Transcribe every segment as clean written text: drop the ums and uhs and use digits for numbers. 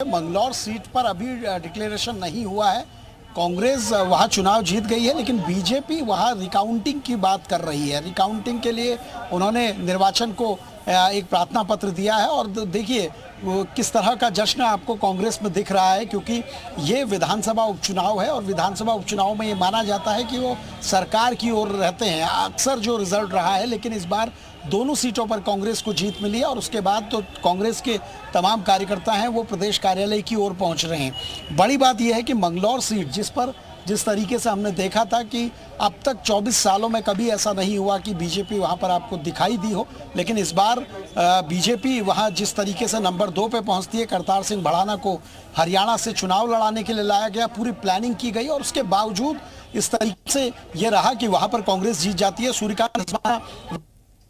Manglaur seat पर अभी declaration नहीं हुआ है। कांग्रेस वहां चुनाव जीत गई है, लेकिन बीजेपी वहां रिकाउंटिंग की बात कर रही है। रिकाउंटिंग के लिए उन्होंने निर्वाचन को एक प्रार्थना पत्र दिया है और देखिए वो किस तरह का जश्न आपको कांग्रेस में दिख रहा है, क्योंकि ये विधानसभा उपचुनाव है और विधानसभा उपचुनाव में ये माना जाता है कि वो सरकार की ओर रहते हैं अक्सर जो रिजल्ट रहा है। लेकिन इस बार दोनों सीटों पर कांग्रेस को जीत मिली है और उसके बाद तो कांग्रेस के तमाम कार्यकर्ता हैं वो प्रदेश कार्यालय की ओर पहुंच रहे हैं। बड़ी बात यह है कि मंगलौर सीट जिस तरीके से हमने देखा था कि अब तक 24 सालों में कभी ऐसा नहीं हुआ कि बीजेपी वहां पर आपको दिखाई दी हो, लेकिन इस बार बीजेपी वहां जिस तरीके से नंबर 2 पे पहुंचती है। करतार सिंह भड़ाना को हरियाणा से चुनाव लड़ाने के लिए लाया गया, पूरी प्लानिंग की गई और उसके बावजूद इस तरीके से ये रहा कि वहां पर कांग्रेस जीत जाती है। सूर्यकांत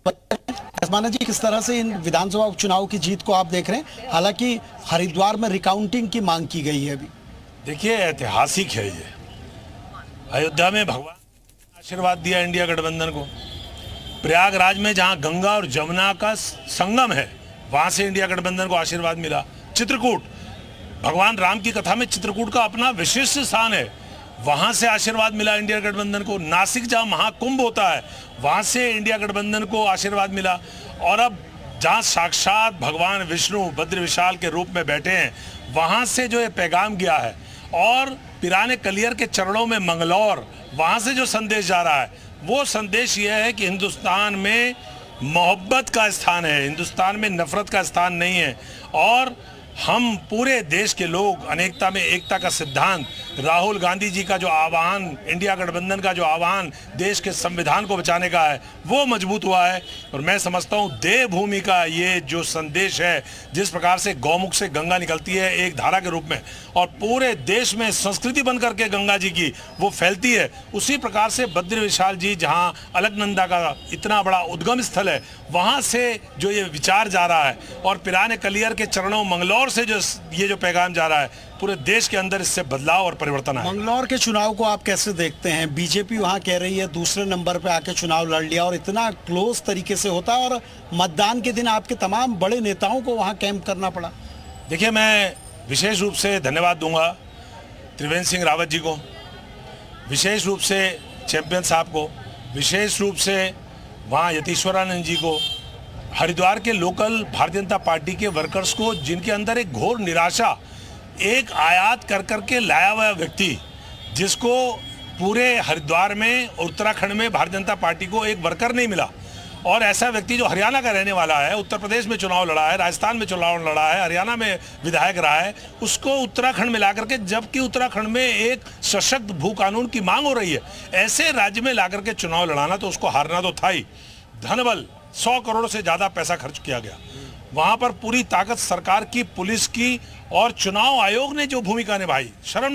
धस्माना जी, किस तरह से इन विधानसभा उपचुनाव की जीत को आप देख रहे हैं? हालांकि हरिद्वार में रिकाउंटिंग की मांग की गई है अभी। देखिए, ऐतिहासिक है ये। अयोध्या में भगवान ने आशीर्वाद दिया इंडिया गठबंधन को। प्रयागराज में जहां गंगा और जमुना का संगम है, वहां से इंडिया गठबंधन को आशीर्वाद मिला। चित्रकूट, भगवान राम की कथा में चित्रकूट का अपना विशिष्ट स्थान है, वहां से आशीर्वाद मिला इंडिया गठबंधन को। नासिक जहां महाकुंभ होता है, वहां से इंडिया गठबंधन को आशीर्वाद मिला। और अब जहां साक्षात भगवान विष्णु भद्र विशाल के रूप में बैठे हैं, वहां से जो ये पैगाम गया है और पिराने कलियर के चरणों में मंगलौर, वहां से जो संदेश जा रहा है, वो संदेश ये है कि हिंदुस्तान में मोहब्बत का स्थान है, हिंदुस्तान में नफरत का स्थान नहीं है। और हम पूरे देश के लोग अनेकता में एकता का सिद्धांत, राहुल गांधी जी का जो आह्वान, इंडिया गठबंधन का जो आह्वान देश के संविधान को बचाने का है, वो मजबूत हुआ है। और मैं समझता हूँ देवभूमि का ये जो संदेश है, जिस प्रकार से गौमुख से गंगा निकलती है एक धारा के रूप में और पूरे देश में संस्कृति बन करके गंगा जी की वो फैलती है, उसी प्रकार से बद्री विशाल जी जहाँ अलकनंदा का इतना बड़ा उद्गम स्थल है, वहाँ से जो ये विचार जा रहा है और पिराने कलियर के चरणों मंगलौर से जो पैगाम जा रहा है, पूरे देश के अंदर इससे बदलाव और परिवर्तन आया। मंगलौर के चुनाव को आप कैसे देखते हैं? बीजेपी वहां कह रही है दूसरे नंबर पे आके चुनाव लड़ लिया और इतना क्लोज तरीके से होता है और मतदान के दिन आपके तमाम बड़े नेताओं को वहां कैंप करना पड़ा। देखिए, मैं विशेष रूप से धन्यवाद दूंगा त्रिवेंद्र सिंह रावत जी को, विशेष रूप से चैंपियन साहब को, विशेष रूप से वहाँ यतीश्वरानंद जी को, हरिद्वार के लोकल भारतीय जनता पार्टी के वर्कर्स को, जिनके अंदर एक घोर निराशा, एक आयात कर करके लाया हुआ व्यक्ति, जिसको पूरे हरिद्वार में, उत्तराखंड में भारतीय जनता पार्टी को एक वर्कर नहीं मिला। और ऐसा व्यक्ति जो हरियाणा का रहने वाला है, उत्तर प्रदेश में चुनाव लड़ा है, राजस्थान में चुनाव लड़ा है, हरियाणा में विधायक रहा है, उसको उत्तराखंड में ला करके, जबकि उत्तराखंड में एक सशक्त भू कानून की मांग हो रही है, ऐसे राज्य में ला करके चुनाव लड़ाना, तो उसको हारना तो था ही। धनबल 100 करोड़ से ज़्यादा पैसा खर्च किया गया वहाँ पर, पूरी ताकत सरकार की, पुलिस की और चुनाव आयोग ने जो भूमिका निभाई, शर्म